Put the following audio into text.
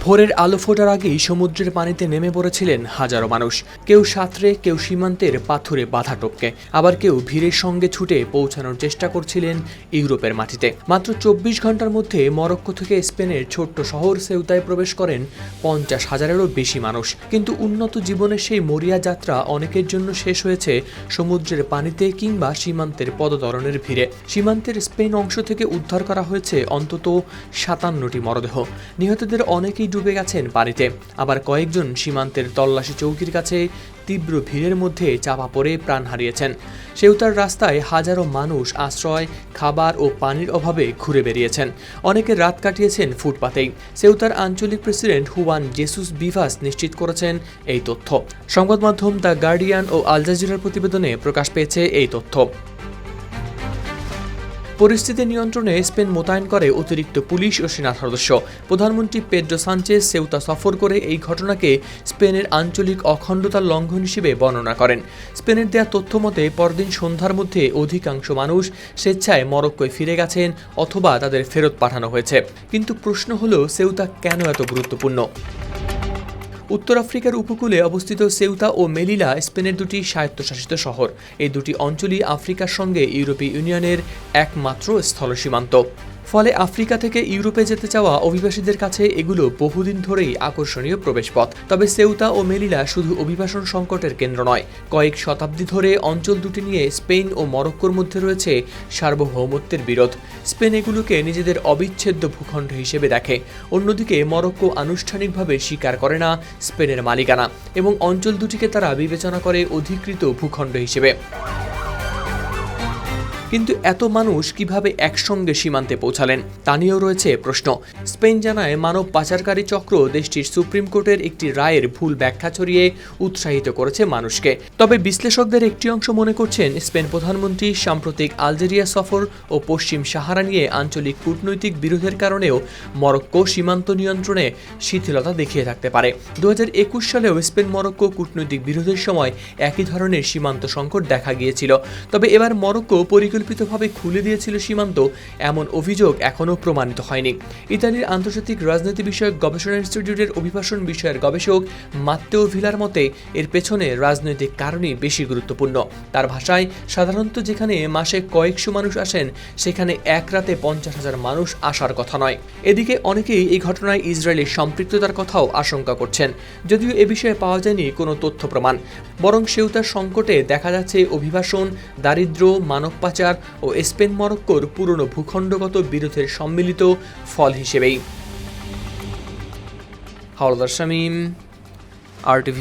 ভোরের আলো ফোটার আগেই সমুদ্রের পানিতে নেমে পড়েছিলেন হাজারো মানুষ। কেউ সাঁতরে, কেউ সীমান্তের পাথুরে বাধা টপকে, আবার কেউ ভিড়ের সঙ্গে ছুটে পৌঁছানোর চেষ্টা করছিলেন ইউরোপের মাটিতে। মাত্র 24 ঘন্টার মধ্যে মরক্কো থেকে স্পেনের ছোট্ট শহর সেউতায় প্রবেশ করেন 50,000-এরও বেশি মানুষ। কিন্তু উন্নত জীবনের সেই মরিয়া যাত্রা অনেকের জন্য শেষ হয়েছে সমুদ্রের পানিতে কিংবা সীমান্তের পদতরণের ভিড়ে। সীমান্তের স্পেন অংশ থেকে উদ্ধার করা হয়েছে অন্তত 57টি মরদেহ। নিহতদের অনেকেই ডুবে গেছেন পানিতে, আবার কয়েকজন সীমান্তের তল্লাশি চৌকির কাছে তীব্র ভিড়ের মধ্যে চাপা পড়ে প্রাণ হারিয়েছেন। সেউতার রাস্তায় হাজারো মানুষ আশ্রয়, খাবার ও পানির অভাবে ঘুরে বেরিয়েছেন। অনেকে রাত কাটিয়েছেন ফুটপাতেই। সেউতার আঞ্চলিক প্রেসিডেন্ট হুয়ান জেসুস ভিভাস নিশ্চিত করেছেন এই তথ্য। সংবাদ মাধ্যম দ্য গার্ডিয়ান ও আল জাজিরার প্রতিবেদনে প্রকাশ পেয়েছে এই তথ্য। পরিস্থিতি নিয়ন্ত্রণে স্পেন মোতায়েন করে অতিরিক্ত পুলিশ ও সেনা সদস্য। প্রধানমন্ত্রী পেড্রো সানচেজ সেউতা সফর করে এই ঘটনাকে স্পেনের আঞ্চলিক অখণ্ডতার লঙ্ঘন হিসেবে বর্ণনা করেন। স্পেনের দেয়া তথ্য মতে পরদিন সন্ধ্যার মধ্যে অধিকাংশ মানুষ স্বেচ্ছায় মরক্কোয় ফিরে গেছেন অথবা তাদের ফেরত পাঠানো হয়েছে। কিন্তু প্রশ্ন হলো, সেউতা কেন এত গুরুত্বপূর্ণ? উত্তর আফ্রিকার উপকূলে অবস্থিত সেউতা ও মেলিলা স্পেনের দুটি স্বায়ত্তশাসিত শহর। এই দুটি অঞ্চলই আফ্রিকার সঙ্গে ইউরোপীয় ইউনিয়নের একমাত্র স্থল সীমান্ত। ফলে আফ্রিকা থেকে ইউরোপে যেতে চাওয়া অভিবাসীদের কাছে এগুলো বহুদিন ধরেই আকর্ষণীয় প্রবেশপথ। তবে সেউতা ও মেলিলা শুধু অভিবাসন সংকটের কেন্দ্র নয়। কয়েক শতাব্দী ধরে অঞ্চল দুটি নিয়ে স্পেন ও মরক্কোর মধ্যে রয়েছে সার্বভৌমত্বের বিরোধ। স্পেন এগুলোকে নিজেদের অবিচ্ছেদ্য ভূখণ্ড হিসেবে দেখে। অন্যদিকে মরক্কো আনুষ্ঠানিকভাবে স্বীকার করে না স্পেনের মালিকানা এবং অঞ্চল দুটিকে তারা বিবেচনা করে অধিকৃত ভূখণ্ড হিসেবে। কিন্তু এত মানুষ কিভাবে একসঙ্গে সীমান্তে পৌঁছালেন তা নিয়েও রয়েছে প্রশ্ন। স্পেন জানায়, মানব পাচারকারী চক্র দেশটির সুপ্রিম কোর্টের একটি রায়ের ভুল ব্যাখ্যা ছড়িয়ে উৎসাহিত করেছে মানুষকে। তবে বিশ্লেষকদের একটি অংশ মনে করছেন, স্পেন প্রধানমন্ত্রী সাম্প্রতিক আলজেরিয়া সফর ও পশ্চিম সাহারা নিয়ে আঞ্চলিক কূটনৈতিক বিরোধের কারণেও মরক্কো সীমান্ত নিয়ন্ত্রণে শিথিলতা দেখিয়ে থাকতে পারে। 2021 সালেও স্পেন মরক্কো কূটনৈতিক বিরোধের সময় একই ধরনের সীমান্ত সংকট দেখা গিয়েছিল। তবে এবার মরক্কো পরিকল্পিতভাবে খুলে দিয়েছিল সীমান্ত, এমন অভিযোগ এখনও প্রমাণিত হয়নি। ইতালির আন্তর্জাতিক রাজনীতি বিষয়ক গবেষণা ইনস্টিটিউটের অভিবাসন বিষয়ের গবেষক মাত্তেও ভিলার মতে এর পেছনে রাজনৈতিক কারণই বেশি গুরুত্বপূর্ণ। তার ভাষায়, সাধারণত যেখানে মাসে কয়েকশো মানুষ আসেন, সেখানে এক রাতে 50,000 মানুষ আসার কথা নয়। এদিকে অনেকেই এই ঘটনায় ইসরায়েলের সম্পৃক্ততার কথাও আশঙ্কা করছেন, যদিও এ বিষয়ে পাওয়া যায়নি কোনো তথ্য প্রমাণ। বরং সেউতার সংকটে দেখা যাচ্ছে অভিবাসন, দারিদ্র্য, মানব পাচার ও স্পেন মরক্কোর পুরনো ভূখণ্ডগত বিরোধের সম্মিলিত ফল হিসেবেই। হাওলাদার শামীম, RTV।